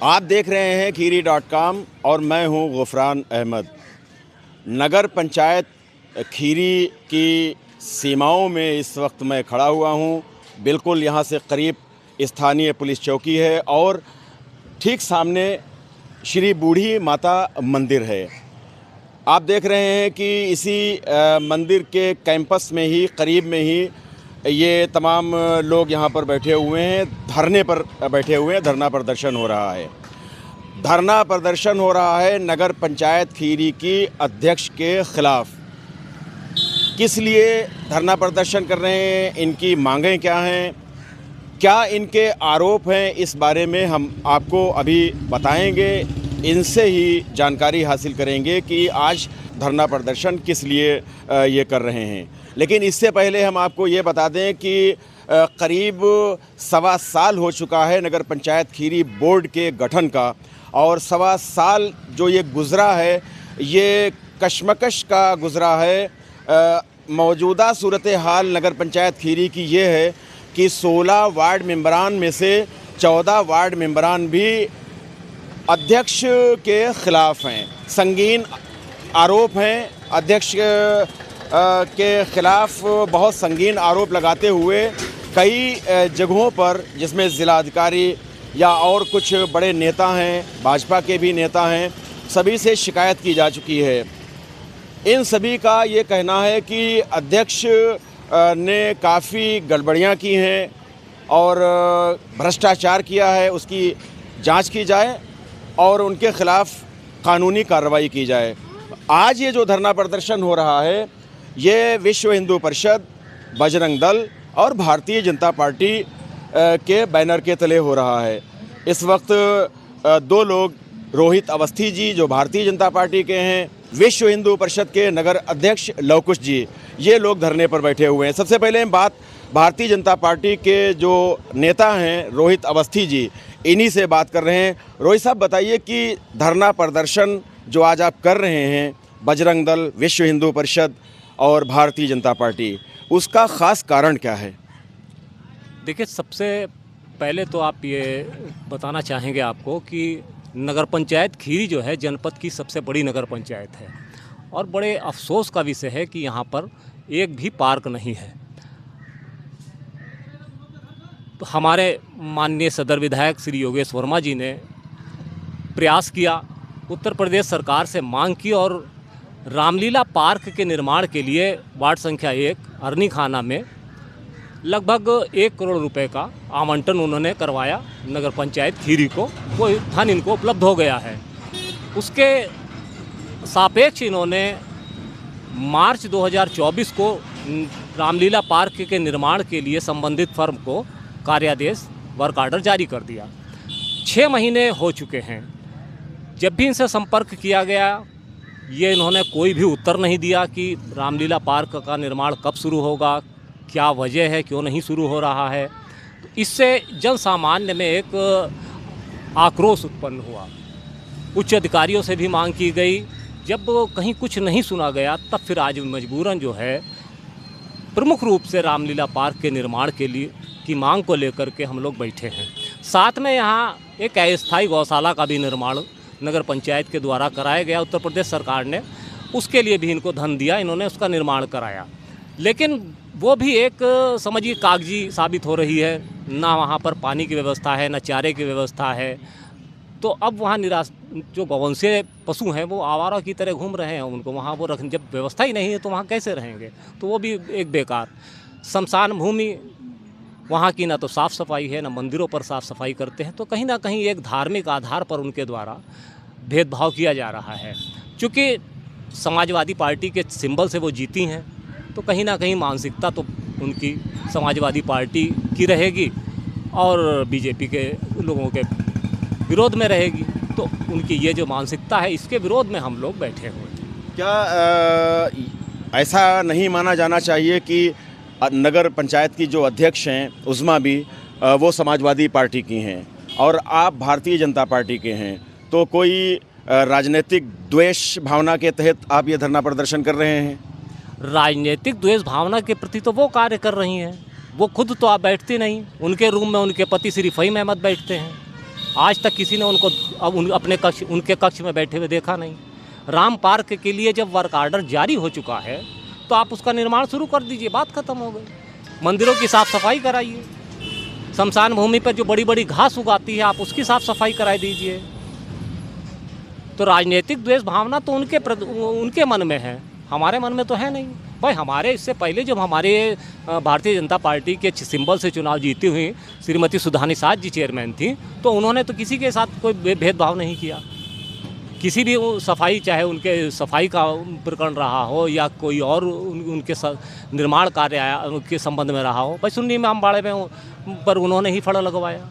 आप देख रहे हैं खीरी.com और मैं हूं गुफरान अहमद। नगर पंचायत खीरी की सीमाओं में इस वक्त मैं खड़ा हुआ हूं। बिल्कुल यहां से करीब स्थानीय पुलिस चौकी है और ठीक सामने श्री बूढ़ी माता मंदिर है। आप देख रहे हैं कि इसी मंदिर के कैंपस में ही करीब में ही ये तमाम लोग यहाँ पर बैठे हुए हैं, धरने पर बैठे हुए हैं। धरना प्रदर्शन हो रहा है। धरना प्रदर्शन हो रहा है नगर पंचायत खीरी की अध्यक्ष के ख़िलाफ़। किस लिए धरना प्रदर्शन कर रहे हैं, इनकी मांगें क्या हैं, क्या इनके आरोप हैं, इस बारे में हम आपको अभी बताएंगे। इनसे ही जानकारी हासिल करेंगे कि आज धरना प्रदर्शन किस लिए ये कर रहे हैं। लेकिन इससे पहले हम आपको ये बता दें कि करीब 1.25 साल हो चुका है नगर पंचायत खीरी बोर्ड के गठन का, और 1.25 साल जो ये गुज़रा है ये कशमकश का गुज़रा है। मौजूदा सूरत हाल नगर पंचायत खीरी की ये है कि 16 वार्ड मेंबरान में से 14 वार्ड मेंबरान भी अध्यक्ष के ख़िलाफ़ हैं। संगीन आरोप हैं। अध्यक्ष के ख़िलाफ़ बहुत संगीन आरोप लगाते हुए कई जगहों पर, जिसमें ज़िलाधिकारी या और कुछ बड़े नेता हैं, भाजपा के भी नेता हैं, सभी से शिकायत की जा चुकी है। इन सभी का ये कहना है कि अध्यक्ष ने काफ़ी गड़बड़ियाँ की हैं और भ्रष्टाचार किया है, उसकी जांच की जाए और उनके ख़िलाफ़ कानूनी कार्रवाई की जाए। आज ये जो धरना प्रदर्शन हो रहा है ये विश्व हिंदू परिषद, बजरंग दल और भारतीय जनता पार्टी के बैनर के तले हो रहा है। इस वक्त 2 लोग, रोहित अवस्थी जी जो भारतीय जनता पार्टी के हैं, विश्व हिंदू परिषद के नगर अध्यक्ष लवकुश जी, ये लोग धरने पर बैठे हुए हैं। सबसे पहले हम बात भारतीय जनता पार्टी के जो नेता हैं रोहित अवस्थी जी, इन्हीं से बात कर रहे हैं। रोहित साहब, बताइए कि धरना प्रदर्शन जो आज आप कर रहे हैं, बजरंग दल, विश्व हिंदू परिषद और भारतीय जनता पार्टी, उसका ख़ास कारण क्या है? देखिए, सबसे पहले तो आप ये बताना चाहेंगे आपको कि नगर पंचायत खीरी जो है जनपद की सबसे बड़ी नगर पंचायत है और बड़े अफसोस का विषय है कि यहाँ पर एक भी पार्क नहीं है। तो हमारे माननीय सदर विधायक श्री योगेश वर्मा जी ने प्रयास किया, उत्तर प्रदेश सरकार से मांग की और रामलीला पार्क के निर्माण के लिए वार्ड संख्या 1 अरनी खाना में लगभग 1 करोड़ रुपए का आवंटन उन्होंने करवाया नगर पंचायत खीरी को। वो धन इनको उपलब्ध हो गया है। उसके सापेक्ष इन्होंने मार्च 2024 को रामलीला पार्क के निर्माण के लिए संबंधित फर्म को कार्यादेश वर्क आर्डर जारी कर दिया। 6 महीने हो चुके हैं। जब भी इनसे संपर्क किया गया, ये इन्होंने कोई भी उत्तर नहीं दिया कि रामलीला पार्क का निर्माण कब शुरू होगा, क्या वजह है, क्यों नहीं शुरू हो रहा है। तो इससे जन सामान्य में एक आक्रोश उत्पन्न हुआ। उच्च अधिकारियों से भी मांग की गई। जब कहीं कुछ नहीं सुना गया, तब फिर आज मजबूरन जो है प्रमुख रूप से रामलीला पार्क के निर्माण के लिए की मांग को लेकर के हम लोग बैठे हैं। साथ में यहाँ एक अस्थायी गौशाला का भी निर्माण नगर पंचायत के द्वारा कराया गया। उत्तर प्रदेश सरकार ने उसके लिए भी इनको धन दिया, इन्होंने उसका निर्माण कराया, लेकिन वो भी एक समझिए कागजी साबित हो रही है। ना वहाँ पर पानी की व्यवस्था है, ना चारे की व्यवस्था है। तो अब वहाँ जो गौवंशीय पशु हैं वो आवारा की तरह घूम रहे हैं। उनको वहाँ वो रख, जब व्यवस्था ही नहीं है तो वहाँ कैसे रहेंगे? तो वो भी एक बेकार। शमशान भूमि वहाँ की ना तो साफ़ सफाई है, ना मंदिरों पर साफ़ सफाई करते हैं। तो कहीं ना कहीं एक धार्मिक आधार पर उनके द्वारा भेदभाव किया जा रहा है। चूँकि समाजवादी पार्टी के सिंबल से वो जीती हैं, तो कहीं ना कहीं मानसिकता तो उनकी समाजवादी पार्टी की रहेगी और बीजेपी के लोगों के विरोध में रहेगी। तो उनकी ये जो मानसिकता है, इसके विरोध में हम लोग बैठे हुए हैं। क्या ऐसा नहीं माना जाना चाहिए कि नगर पंचायत की जो अध्यक्ष हैं उस्मा भी वो समाजवादी पार्टी की हैं और आप भारतीय जनता पार्टी के हैं, तो कोई राजनीतिक द्वेष भावना के तहत आप ये धरना प्रदर्शन कर रहे हैं? राजनीतिक द्वेष भावना के प्रति तो वो कार्य कर रही हैं। वो खुद तो आप बैठती नहीं। उनके रूम में उनके पति श्री फ़हीम अहमद बैठते हैं। आज तक किसी ने उनको अब उनके कक्ष में बैठे हुए देखा नहीं। राम पार्क के लिए जब वर्क ऑर्डर जारी हो चुका है तो आप उसका निर्माण शुरू कर दीजिए, बात खत्म हो गई। मंदिरों की साफ़ सफाई कराइए, शमशान भूमि पर जो बड़ी बड़ी घास उगाती है आप उसकी साफ़ सफाई करा दीजिए। तो राजनीतिक द्वेष भावना तो उनके मन में है, हमारे मन में तो है नहीं भाई। हमारे इससे पहले जब हमारे भारतीय जनता पार्टी के सिंबल से चुनाव जीती हुई श्रीमती सुधा निषाद जी चेयरमैन थी, तो उन्होंने तो किसी के साथ कोई भेदभाव नहीं किया। किसी भी सफाई, चाहे उनके सफाई का प्रकरण रहा हो या कोई और उनके निर्माण कार्य के संबंध में रहा हो, भाई सुन्नी में अम्बाड़े में पर उन्होंने ही फड़ा लगवाया,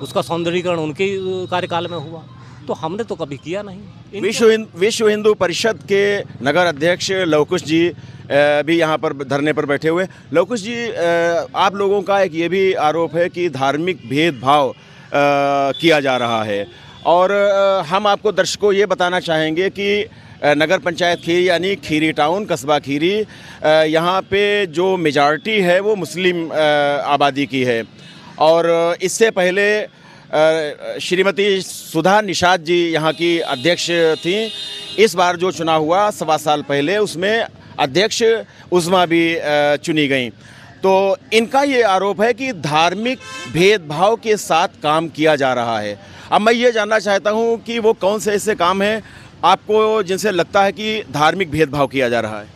उसका सौंदर्यीकरण उनके कार्यकाल में हुआ। तो हमने तो कभी किया नहीं। विश्व हिंदू परिषद के नगर अध्यक्ष लवकुश जी भी यहाँ पर धरने पर बैठे हुए। लवकुश जी, आप लोगों का एक ये भी आरोप है कि धार्मिक भेदभाव किया जा रहा है, और हम आपको दर्शकों ये बताना चाहेंगे कि नगर पंचायत खीरी यानी खीरी टाउन, कस्बा खीरी, यहाँ पे जो मेजॉरिटी है वो मुस्लिम आबादी की है। और इससे पहले श्रीमती सुधा निषाद जी यहाँ की अध्यक्ष थी। इस बार जो चुनाव हुआ 1.25 साल पहले, उसमें अध्यक्ष उज़्मा भी चुनी गई। तो इनका ये आरोप है कि धार्मिक भेदभाव के साथ काम किया जा रहा है। अब मैं ये जानना चाहता हूँ कि वो कौन से ऐसे काम हैं आपको जिनसे लगता है कि धार्मिक भेदभाव किया जा रहा है?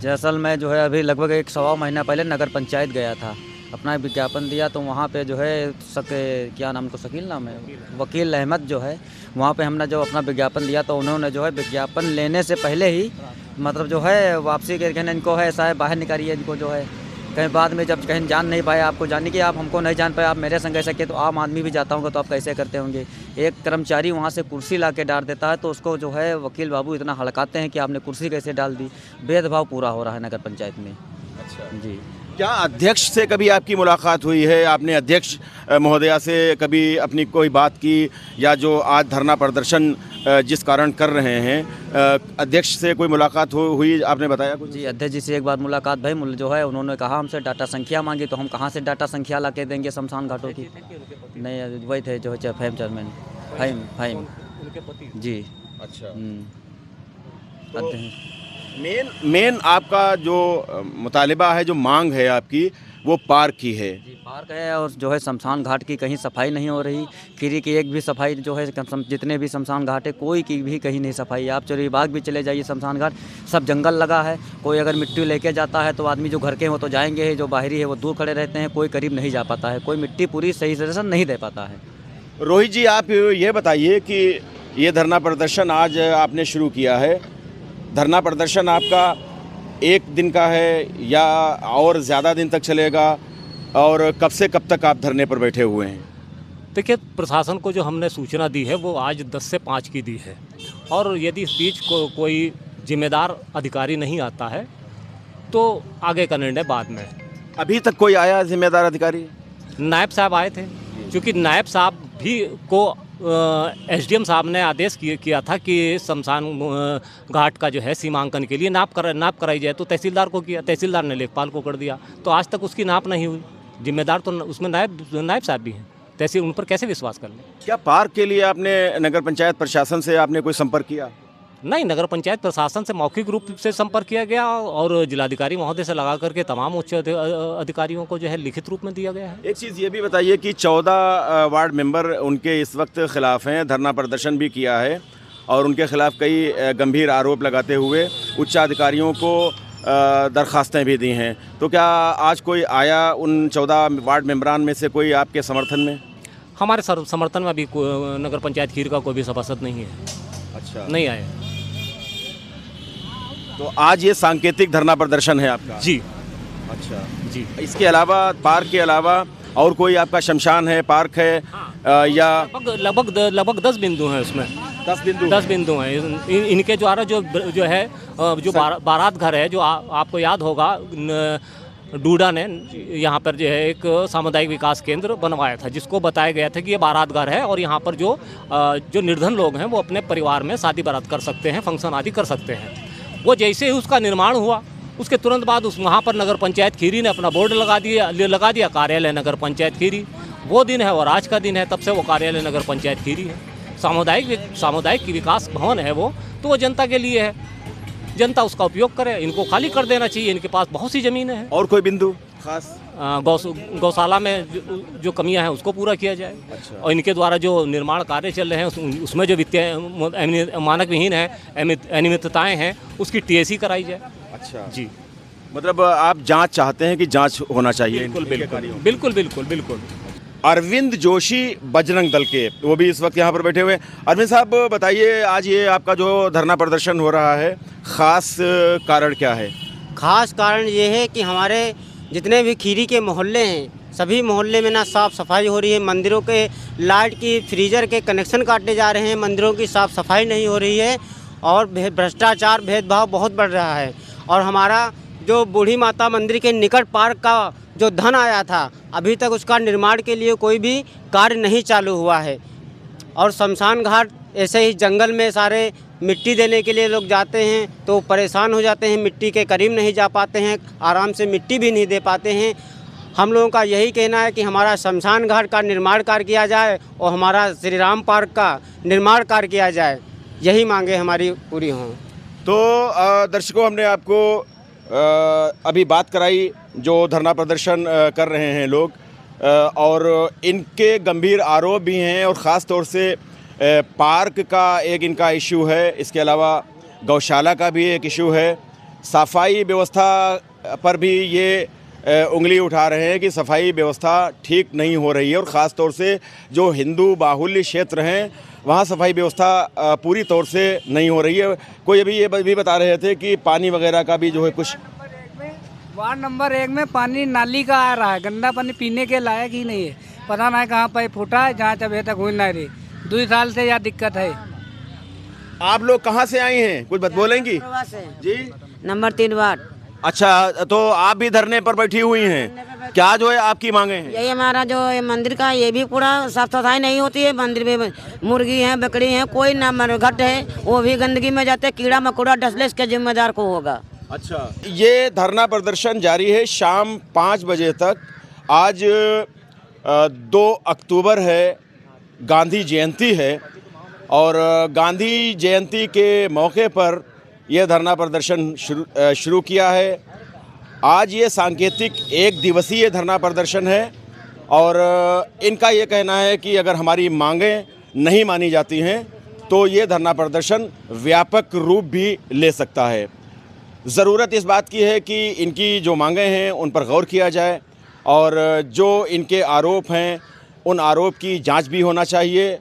दरअसल मैं जो है अभी लगभग 1 महीना पहले नगर पंचायत गया था, अपना विज्ञापन दिया, तो वहाँ पे जो है क्या नाम को शकील नाम है, वकील अहमद जो है, वहाँ पे हमने जो अपना विज्ञापन दिया तो उन्होंने जो है विज्ञापन लेने से पहले ही मतलब जो है वापसी के कहने इनको है ऐसा है बाहर निकालिए इनको, जो है कहीं बाद में जब कहीं जान नहीं पाए, आपको जाने कि आप हमको नहीं जान पाए, आप मेरे संग ऐसा किए, तो आम आदमी भी जाता होगा तो आप कैसे करते होंगे। एक कर्मचारी वहाँ से कुर्सी ला के डाल देता है तो उसको जो है वकील बाबू इतना हड़काते हैं कि आपने कुर्सी कैसे डाल दी। भेदभाव पूरा हो रहा है नगर पंचायत में। अच्छा जी। क्या अध्यक्ष से कभी आपकी मुलाकात हुई है? आपने अध्यक्ष महोदया से कभी अपनी कोई बात की, या जो आज धरना प्रदर्शन जिस कारण कर रहे हैं, अध्यक्ष से कोई मुलाकात हुई? आपने बताया कुछ? जी, अध्यक्ष जी से एक बार मुलाकात भाई जो है उन्होंने कहा हमसे डाटा संख्या मांगी, तो हम कहाँ से डाटा संख्या ला के देंगे शमशान घाटों की। नहीं, वही थे जो है फहीम चेयरमैन, फहीम जी। अच्छा। अध्यक्ष मेन आपका जो मुतालिबा है, जो मांग है आपकी, वो पार्क की है। जी, पार्क है, और जो है शमशान घाट की कहीं सफाई नहीं हो रही। खीरी की एक भी सफाई जो है, जितने भी शमशान घाट है कोई की भी कहीं नहीं सफाई। आप चोरी बाग भी चले जाइए, शमशान घाट सब जंगल लगा है। कोई अगर मिट्टी लेके जाता है तो आदमी जो घर के हैं वो तो जाएंगे ही, जो बाहरी है वो दूर खड़े रहते हैं, कोई करीब नहीं जा पाता है, कोई मिट्टी पूरी सही तरह से नहीं दे पाता है। रोहित जी, आप ये बताइए कि ये धरना प्रदर्शन आज आपने शुरू किया है, धरना प्रदर्शन आपका एक दिन का है या और ज़्यादा दिन तक चलेगा, और कब से कब तक आप धरने पर बैठे हुए हैं? देखिए, प्रशासन को जो हमने सूचना दी है वो आज 10 से 5 की दी है, और यदि इस बीच कोई जिम्मेदार अधिकारी नहीं आता है तो आगे का निर्णय बाद में। अभी तक कोई आया जिम्मेदार अधिकारी? नायब साहब आए थे, क्योंकि नायब साहब भी को एसडीएम साहब ने आदेश किया था कि शमशान घाट का जो है सीमांकन के लिए नाप कराई जाए, तो तहसीलदार को किया, तहसीलदार ने लेखपाल को कर दिया, तो आज तक उसकी नाप नहीं हुई। जिम्मेदार तो उसमें नायब साहब भी हैं, तहसील उन पर कैसे विश्वास कर लें? क्या पार्क के लिए आपने नगर पंचायत प्रशासन से आपने कोई संपर्क किया? नहीं, नगर पंचायत प्रशासन से मौखिक रूप से संपर्क किया गया, और जिलाधिकारी महोदय से लगा करके तमाम उच्च अधिकारियों को जो है लिखित रूप में दिया गया है। एक चीज़ ये भी बताइए कि 14 वार्ड मेंबर उनके इस वक्त खिलाफ हैं, धरना प्रदर्शन भी किया है, और उनके खिलाफ कई गंभीर आरोप लगाते हुए उच्च अधिकारियों को दरखास्तें भी दी हैं। तो क्या आज कोई आया उन 14 वार्ड मेंबरान में से कोई आपके समर्थन में? हमारे समर्थन में अभी नगर पंचायत खीर का कोई भी सभासद नहीं है। अच्छा, नहीं आए। तो आज ये सांकेतिक धरना प्रदर्शन है आपका? जी। अच्छा जी। इसके अलावा, पार्क के अलावा और कोई आपका शमशान है, पार्क है? या लगभग 10 बिंदु हैं उसमें। 10 बिंदु हैं। इनके द्वारा जो है जो बारात घर है, जो आपको याद होगा डूडा ने यहाँ पर जो है एक सामुदायिक विकास केंद्र बनवाया था, जिसको बताया गया था कि ये बारात घर है और यहाँ पर जो निर्धन लोग हैं वो अपने परिवार में शादी बारात कर सकते हैं, फंक्शन आदि कर सकते हैं। वो जैसे ही उसका निर्माण हुआ उसके तुरंत बाद वहाँ पर नगर पंचायत खीरी ने अपना बोर्ड लगा दिया कार्यालय नगर पंचायत खीरी, वो दिन है और आज का दिन है, तब से वो कार्यालय नगर पंचायत खीरी है। सामुदायिक विकास भवन है वो, तो वो जनता के लिए है, जनता उसका उपयोग करे। इनको खाली कर देना चाहिए, इनके पास बहुत सी ज़मीनें हैं। और कोई बिंदु खास? गौशाला में जो कमियां हैं उसको पूरा किया जाए। अच्छा। और इनके द्वारा जो निर्माण कार्य चल रहे हैं उसमें जो वित्तीय मानक विहीन है, अनियमितताएं हैं, उसकी TSC कराई जाए। अच्छा जी, मतलब आप जांच चाहते हैं कि जांच होना चाहिए? बिल्कुल इनके बिल्कुल कार्यों में। बिल्कुल बिल्कुल बिल्कुल। अरविंद जोशी बजरंग दल के, वो भी इस वक्त यहाँ पर बैठे हुए हैं। अरविंद साहब बताइए, आज ये आपका जो धरना प्रदर्शन हो रहा है, ख़ास कारण क्या है? खास कारण ये है कि हमारे जितने भी खीरी के मोहल्ले हैं, सभी मोहल्ले में ना साफ़ सफाई हो रही है। मंदिरों के लाइट की, फ्रीजर के कनेक्शन काटे जा रहे हैं, मंदिरों की साफ़ सफाई नहीं हो रही है और भ्रष्टाचार, भेदभाव बहुत बढ़ रहा है। और हमारा जो बूढ़ी माता मंदिर के निकट पार्क का जो धन आया था, अभी तक उसका निर्माण के लिए कोई भी कार्य नहीं चालू हुआ है। और शमशान घाट ऐसे ही जंगल में सारे मिट्टी देने के लिए लोग जाते हैं तो परेशान हो जाते हैं, मिट्टी के करीब नहीं जा पाते हैं, आराम से मिट्टी भी नहीं दे पाते हैं। हम लोगों का यही कहना है कि हमारा शमशान घाट का निर्माण कार्य किया जाए और हमारा श्री राम पार्क का निर्माण कार्य किया जाए, यही मांगे हमारी पूरी हों। तो दर्शकों, हमने आपको अभी बात कराई जो धरना प्रदर्शन कर रहे हैं लोग, और इनके गंभीर आरोप भी हैं और ख़ास तौर से पार्क का एक इनका इशू है। इसके अलावा गौशाला का भी एक इशू है। सफाई व्यवस्था पर भी ये उंगली उठा रहे हैं कि सफाई व्यवस्था ठीक नहीं हो रही है और ख़ास तौर से जो हिंदू बाहुल्य क्षेत्र हैं वहाँ सफाई व्यवस्था पूरी तौर से नहीं हो रही है। कोई अभी ये भी बता रहे थे कि पानी वगैरह का भी जो है कुछ वार्ड नंबर 1 में पानी नाली का आ रहा है, गंदा पानी पीने के लायक ही नहीं है। पता नहीं कहाँ पर फूटा है, जहाँ अभी तक हुई नहीं रही। 2 साल से यह दिक्कत है। आप लोग कहाँ से आई हैं, कुछ बोलेंगी जी? Number 3 ward. अच्छा, तो आप भी धरने पर बैठी हुई हैं, क्या जो है आपकी मांगे हैं? यही हमारा जो मंदिर का, ये भी पूरा साफ सफाई नहीं होती है। मंदिर में मुर्गी हैं, बकरी हैं, कोई ना घट है, वो भी गंदगी में जाते। कीड़ा मकोड़ा डसले, इसके जिम्मेदार को होगा। अच्छा, ये धरना प्रदर्शन जारी है शाम 5 बजे तक। आज 2 अक्टूबर है, गांधी जयंती है और गांधी जयंती के मौके पर यह धरना प्रदर्शन शुरू किया है। आज ये सांकेतिक 1 दिवसीय धरना प्रदर्शन है और इनका ये कहना है कि अगर हमारी मांगें नहीं मानी जाती हैं तो ये धरना प्रदर्शन व्यापक रूप भी ले सकता है। ज़रूरत इस बात की है कि इनकी जो मांगें हैं उन पर गौर किया जाए और जो इनके आरोप हैं उन आरोप की जांच भी होना चाहिए।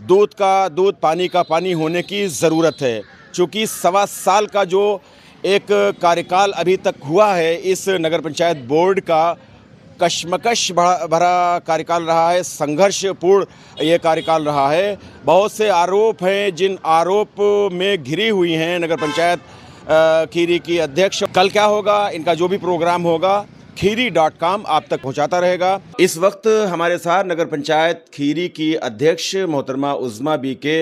दूध का दूध, पानी का पानी होने की ज़रूरत है। चूँकि 1.25 साल का जो एक कार्यकाल अभी तक हुआ है इस नगर पंचायत बोर्ड का, कश्मकश भरा कार्यकाल रहा है, संघर्षपूर्ण ये कार्यकाल रहा है। बहुत से आरोप हैं जिन आरोप में घिरी हुई हैं नगर पंचायत खीरी की अध्यक्ष। कल क्या होगा, इनका जो भी प्रोग्राम होगा खीरी.com आप तक पहुंचाता रहेगा। इस वक्त हमारे साथ नगर पंचायत खीरी की अध्यक्ष मोहतरमा उज़्मा बी के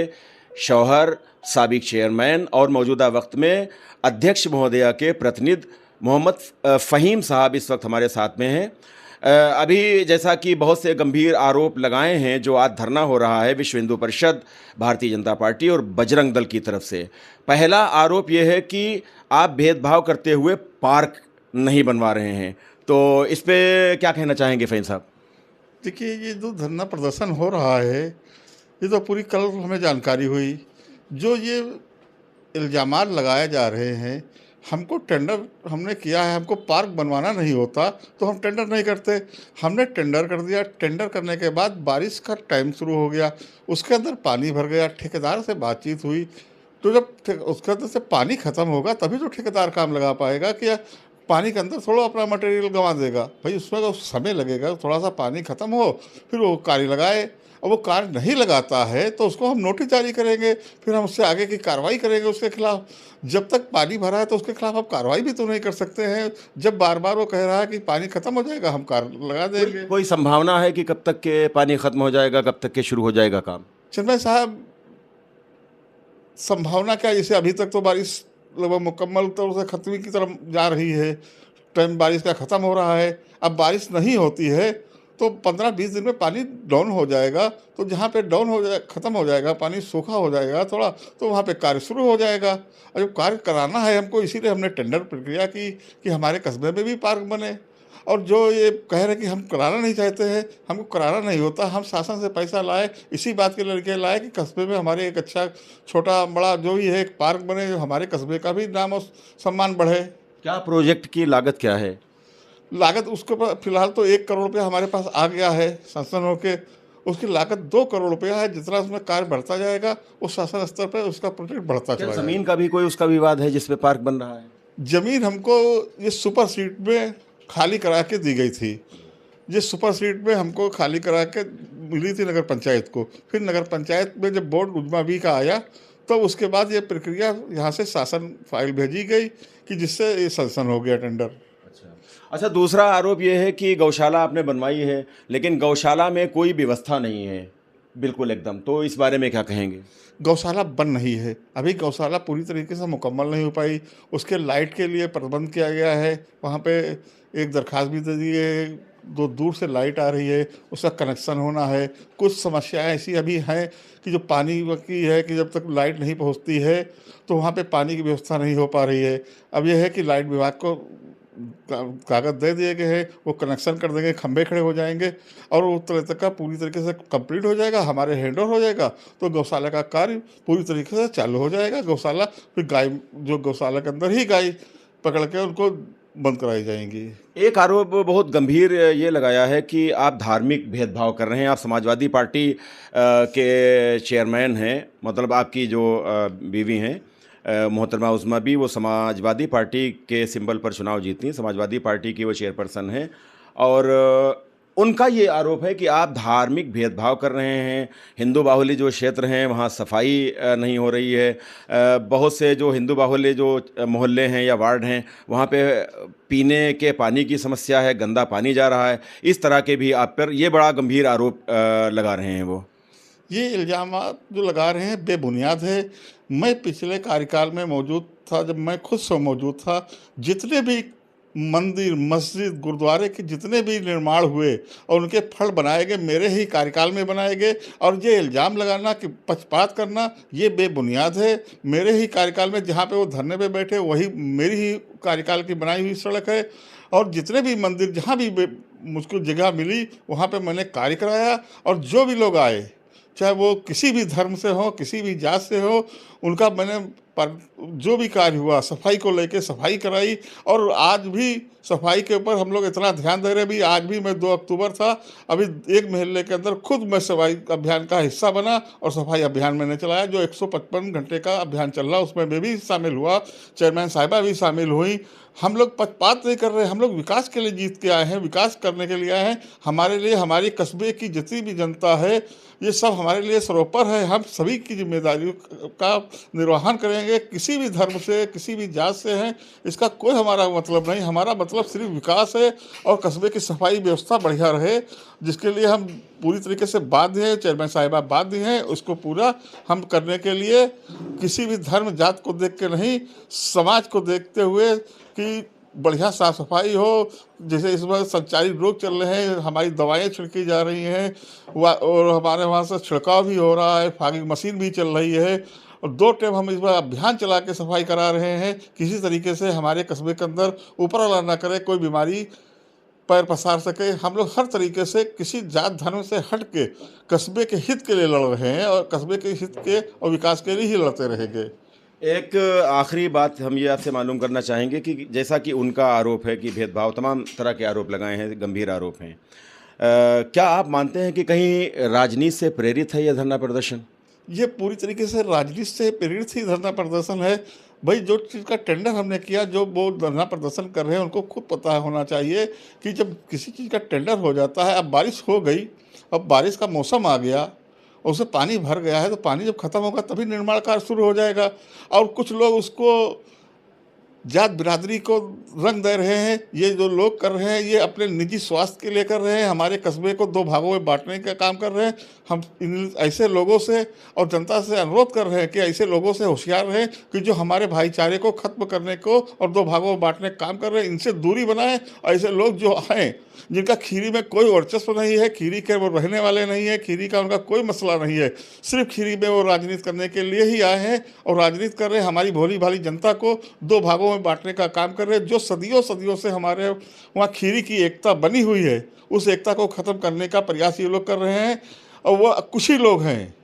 शौहर, साबिक चेयरमैन और मौजूदा वक्त में अध्यक्ष महोदया के प्रतिनिधि मोहम्मद फ़हीम साहब इस वक्त हमारे साथ में हैं। अभी जैसा कि बहुत से गंभीर आरोप लगाए हैं जो आज धरना हो रहा है विश्व हिंदू परिषद, भारतीय जनता पार्टी और बजरंग दल की तरफ से। पहला आरोप ये है कि आप भेदभाव करते हुए पार्क नहीं बनवा रहे हैं, तो इस पे क्या कहना चाहेंगे फ़हीम साहब? देखिए, ये जो धरना प्रदर्शन हो रहा है ये तो पूरी कल हमें जानकारी हुई। जो ये इल्ज़ामात लगाए जा रहे हैं, हमको टेंडर हमने किया है, हमको पार्क बनवाना नहीं होता तो हम टेंडर नहीं करते। हमने टेंडर कर दिया, टेंडर करने के बाद बारिश का टाइम शुरू हो गया, उसके अंदर पानी भर गया। ठेकेदार से बातचीत हुई तो जब उसके अंदर से पानी ख़त्म होगा तभी तो ठेकेदार काम लगा पाएगा कि पानी के अंदर थोड़ा अपना मटेरियल गंवा देगा। भाई उसमें तो समय लगेगा, थोड़ा सा पानी ख़त्म हो फिर वो कार्य लगाए। और वो कार्य नहीं लगाता है तो उसको हम नोटिस जारी करेंगे, फिर हम उससे आगे की कार्रवाई करेंगे उसके खिलाफ। जब तक पानी भरा है तो उसके खिलाफ हम कार्रवाई भी तो नहीं कर सकते हैं। जब बार बार वो कह रहा है कि पानी ख़त्म हो जाएगा हम कार्य लगा देंगे। कोई संभावना है कि कब तक के पानी ख़त्म हो जाएगा, कब तक के शुरू हो जाएगा काम? चंद्र साहब, संभावना क्या, जैसे अभी तक तो बारिश लगभग मुकम्मल तौर से ख़त्म की तरफ जा रही है, टाइम बारिश का ख़त्म हो रहा है। अब बारिश नहीं होती है तो 15-20 दिन में पानी डाउन हो जाएगा। तो जहाँ पे डाउन हो जाए, ख़त्म हो जाएगा, पानी सूखा हो जाएगा थोड़ा, तो वहाँ पे कार्य शुरू हो जाएगा। और जब कार्य कराना है हमको, इसीलिए हमने टेंडर प्रक्रिया की कि हमारे कस्बे में भी पार्क बने। और जो ये कह रहे कि हम कराना नहीं चाहते हैं, हमको कराना नहीं होता। हम शासन से पैसा लाए, इसी बात के लड़के लाए कि कस्बे में हमारे एक अच्छा छोटा बड़ा जो भी है एक पार्क बने, जो हमारे कस्बे का भी नाम और सम्मान बढ़े। क्या प्रोजेक्ट की लागत क्या है? लागत उसके ऊपर फिलहाल तो 1 करोड़ रुपया हमारे पास आ गया है शासन होके। उसकी लागत 2 करोड़ रुपया है। जितना उसमें कार्य बढ़ता जाएगा उस शासन स्तर पर उसका प्रोजेक्ट बढ़ता चला जाएगा। जमीन का भी कोई उसका विवाद है जिस पे पार्क बन रहा है? जमीन हमको ये सुपर सीट में खाली करा के दी गई थी। जिस सुपर सीट में हमको खाली करा के मिली थी नगर पंचायत को। फिर नगर पंचायत में जब बोर्ड उजमा बी का आया तो उसके बाद ये प्रक्रिया यहाँ से शासन फाइल भेजी गई कि जिससे ये सैंक्शन हो गया टेंडर। अच्छा, दूसरा आरोप ये है कि गौशाला आपने बनवाई है, लेकिन गौशाला में कोई व्यवस्था नहीं है बिल्कुल एकदम, तो इस बारे में क्या कहेंगे? गौशाला बन रही है, अभी गौशाला पूरी तरीके से मुकम्मल नहीं हो पाई। उसके लाइट के लिए प्रबंध किया गया है, वहाँ पे एक दरख्वास्त भी दे दी है। दो दूर से लाइट आ रही है, उसका कनेक्शन होना है। कुछ समस्याएं ऐसी अभी हैं कि जो पानी की है कि जब तक लाइट नहीं पहुँचती है तो वहाँ पे पानी की व्यवस्था नहीं हो पा रही है। अब यह है कि लाइट विभाग को कागज़ दे दिए गए हैं, वो कनेक्शन कर देंगे, खंभे खड़े हो जाएंगे और वो तरह का पूरी तरीके से कंप्लीट हो जाएगा, हमारे हैंडओवर हो जाएगा। तो गौशाला का कार्य पूरी तरीके से चालू हो जाएगा। गौशाला फिर गाय, जो गौशाला के अंदर ही गाय पकड़ के उनको बंद कराई जाएंगी। एक आरोप बहुत गंभीर ये लगाया है कि आप धार्मिक भेदभाव कर रहे हैं। आप समाजवादी पार्टी के चेयरमैन हैं, मतलब आपकी जो बीवी हैं मोहतरमा उज़्मा बी, वो समाजवादी पार्टी के सिंबल पर चुनाव जीती हैं, समाजवादी पार्टी की वो चेयरपर्सन हैं। और उनका ये आरोप है कि आप धार्मिक भेदभाव कर रहे हैं। हिंदू बाहुल्य जो क्षेत्र हैं वहाँ सफाई नहीं हो रही है। बहुत से जो हिंदू बाहुल्य जो मोहल्ले हैं या वार्ड हैं वहाँ पे पीने के पानी की समस्या है, गंदा पानी जा रहा है। इस तरह के भी आप पर ये बड़ा गंभीर आरोप लगा रहे हैं। वो ये इल्ज़ाम जो लगा रहे हैं बेबुनियाद है। मैं पिछले कार्यकाल में मौजूद था, जब मैं खुद से मौजूद था, जितने भी मंदिर, मस्जिद, गुरुद्वारे के जितने भी निर्माण हुए और उनके फल बनाए गए मेरे ही कार्यकाल में बनाए गए। और ये इल्ज़ाम लगाना कि पक्षपात करना ये बेबुनियाद है। मेरे ही कार्यकाल में जहाँ पे वो धरने पे बैठे वही मेरी ही कार्यकाल की बनाई हुई सड़क है। और जितने भी मंदिर जहाँ भी मुझको जगह मिली वहाँ पे मैंने कार्य कराया। और जो भी लोग आए, चाहे वो किसी भी धर्म से हो, किसी भी जात से हो, उनका मैंने पर जो भी कार्य हुआ सफाई को लेके सफाई कराई। और आज भी सफाई के ऊपर हम लोग इतना ध्यान दे रहे हैं। भी आज भी मैं 2 अक्टूबर था, अभी एक महल्ले के अंदर खुद मैं सफाई अभियान का हिस्सा बना और सफाई अभियान मैंने चलाया। जो 155 घंटे का अभियान चल रहा उसमें मैं भी शामिल हुआ, चेयरमैन साहिबा भी शामिल हुई। हम लोग पक्षपात नहीं कर रहे, हम लोग विकास के लिए जीत के आए हैं, विकास करने के लिए आए हैं। हमारे लिए हमारे कस्बे की जितनी भी जनता है ये सब हमारे लिए सरोपर है। हम सभी की जिम्मेदारियों का निर्वहन करेंगे, किसी भी धर्म से, किसी भी जात से हैं, इसका कोई हमारा मतलब नहीं। हमारा मतलब सिर्फ विकास है और कस्बे की सफाई व्यवस्था बढ़िया रहे, जिसके लिए हम पूरी तरीके से बाध्य हैं। चेयरमैन साहिबा बाध्य हैं, उसको पूरा हम करने के लिए किसी भी धर्म जात को देख के नहीं, समाज को देखते हुए कि बढ़िया साफ सफाई हो। जैसे इस बार संचारी रोग चल रहे हैं, हमारी दवाएं छिड़की जा रही हैं और हमारे वहाँ से छिड़काव भी हो रहा है, फॉगिंग मशीन भी चल रही है। और 2 टाइम हम इस बार अभियान चला के सफाई करा रहे हैं। किसी तरीके से हमारे कस्बे के अंदर ऊपर वाला ना करे, कोई बीमारी पैर पसार सके। हम लोग हर तरीके से किसी जात धर्म से हट के कस्बे के हित के लिए लड़ रहे हैं और कस्बे के हित के और विकास के लिए ही लड़ते रहेंगे। एक आखिरी बात हम ये आपसे मालूम करना चाहेंगे कि जैसा कि उनका आरोप है कि भेदभाव, तमाम तरह के आरोप लगाए हैं, गंभीर आरोप हैं, क्या आप मानते हैं कि कहीं राजनीति से प्रेरित है यह धरना प्रदर्शन? ये पूरी तरीके से राजनीति से प्रेरित ही धरना प्रदर्शन है। भाई जो चीज़ का टेंडर हमने किया, जो वो धरना प्रदर्शन कर रहे हैं उनको खुद पता होना चाहिए कि जब किसी चीज़ का टेंडर हो जाता है, अब बारिश हो गई, अब बारिश का मौसम आ गया, उससे पानी भर गया है, तो पानी जब ख़त्म होगा तभी निर्माण कार्य शुरू हो जाएगा। और कुछ लोग उसको जात बिरादरी को रंग दे रहे हैं। ये जो लोग कर रहे हैं ये अपने निजी स्वास्थ्य के लिए कर रहे हैं, हमारे कस्बे को दो भागों में बांटने का काम कर रहे हैं। हम इन ऐसे लोगों से और जनता से अनुरोध कर रहे हैं कि ऐसे लोगों से होशियार रहें कि जो हमारे भाईचारे को ख़त्म करने को और दो भागों में बांटने का काम कर रहे हैं, इनसे दूरी बनाएं। ऐसे लोग जो हैं जिनका खीरी में कोई वर्चस्व नहीं है, खीरी के वो रहने वाले नहीं है, खीरी का उनका कोई मसला नहीं है, सिर्फ खीरी में वो राजनीति करने के लिए ही आए हैं और राजनीति कर रहे हैं। हमारी भोली भाली जनता को दो भागों में बांटने का काम कर रहे हैं। जो सदियों सदियों से हमारे वहाँ खीरी की एकता बनी हुई है, उस एकता को ख़त्म करने का प्रयास ये लोग कर रहे हैं। और वो कुछ ही लोग हैं,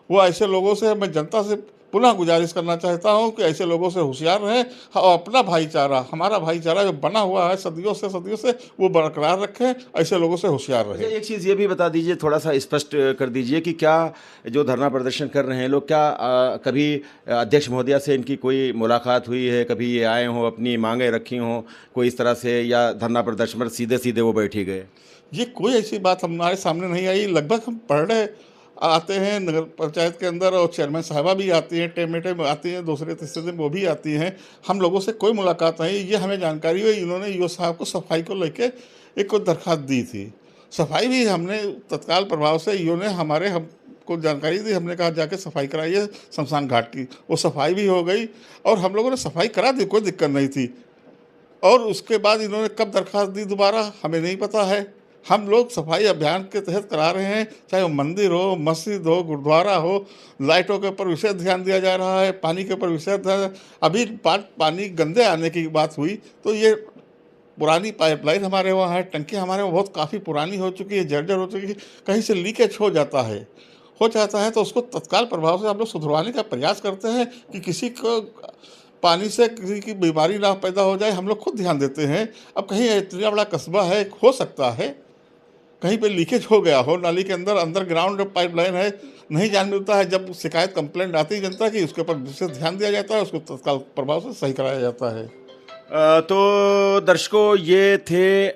वो ऐसे लोगों से मैं जनता से पुनः गुजारिश करना चाहता हूं कि ऐसे लोगों से होशियार रहें और अपना भाईचारा, हमारा भाईचारा जो बना हुआ है सदियों से वो बरकरार रखें। ऐसे लोगों से होशियार रहें। एक चीज़ ये भी बता दीजिए, थोड़ा सा स्पष्ट कर दीजिए कि क्या जो धरना प्रदर्शन कर रहे हैं लोग, क्या कभी अध्यक्ष महोदया से इनकी कोई मुलाकात हुई है? कभी ये आए हों, अपनी मांगें रखी हों कोई इस तरह से, या धरना प्रदर्शन पर सीधे सीधे वो बैठ ही गए? ये कोई ऐसी बात हमारे सामने नहीं आई। लगभग हम पढ़ रहे आते हैं नगर पंचायत के अंदर और चेयरमैन साहबा भी आती हैं, टेम में आती हैं, दूसरे तीसरे दिन वो भी आती हैं। हम लोगों से कोई मुलाकात नहीं। ये हमें जानकारी हुई इन्होंने ईओ साहब को सफाई को लेके एक दरख्वास्त दी थी। सफाई भी हमने तत्काल प्रभाव से ईओ ने हमको जानकारी दी। हमने कहा जाके सफाई कराइए शमशान घाट की। वो सफाई भी हो गई और हम लोगों ने सफाई करा दी, कोई दिक्कत नहीं थी। और उसके बाद इन्होंने कब दरख्वास्त दी दोबारा हमें नहीं पता है। हम लोग सफाई अभियान के तहत करा रहे हैं, चाहे वो मंदिर हो, मस्जिद हो, गुरुद्वारा हो। लाइटों के ऊपर विशेष ध्यान दिया जा रहा है, पानी के ऊपर विशेष ध्यान। अभी पानी गंदे आने की बात हुई तो ये पुरानी पाइपलाइन हमारे वहाँ है, टंकी हमारे वहाँ बहुत काफ़ी पुरानी हो चुकी है, जर्जर हो चुकी है, कहीं से लीकेज हो जाता है तो उसको तत्काल प्रभाव से हम लोग सुधरवाने का प्रयास करते हैं कि किसी को पानी से किसी की बीमारी ना पैदा हो जाए। हम लोग खुद ध्यान देते हैं। अब कहीं इतना बड़ा कस्बा है, हो सकता है कहीं पे लीकेज हो गया हो, नाली के अंडरग्राउंड पाइपलाइन है, नहीं जान मिलता है। जब शिकायत कंप्लेंट आती है जनता की, उसके ऊपर विशेष ध्यान दिया जाता है, उसको तत्काल प्रभाव से सही कराया जाता है। तो दर्शकों, ये थे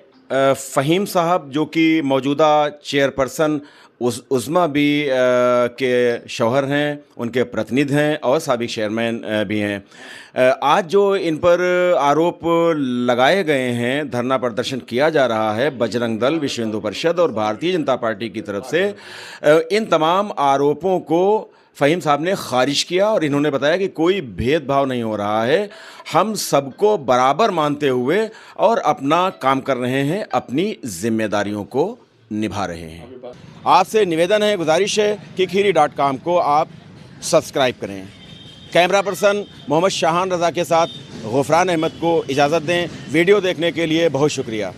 फ़हीम साहब जो कि मौजूदा चेयरपर्सन उज़्मा बी के शौहर हैं, उनके प्रतिनिधि हैं और साबिक चेयरमैन भी हैं। आज जो इन पर आरोप लगाए गए हैं, धरना प्रदर्शन किया जा रहा है बजरंग दल, विश्व हिंदू परिषद और भारतीय जनता पार्टी की तरफ से, इन तमाम आरोपों को फ़हीम साहब ने खारिज किया और इन्होंने बताया कि कोई भेदभाव नहीं हो रहा है, हम सबको बराबर मानते हुए और अपना काम कर रहे हैं, अपनी जिम्मेदारियों को निभा रहे हैं। आपसे निवेदन है, गुजारिश है कि खीरी.com को आप सब्सक्राइब करें। कैमरा पर्सन मोहम्मद शाहान रज़ा के साथ गुफरान अहमद को इजाज़त दें। वीडियो देखने के लिए बहुत शुक्रिया।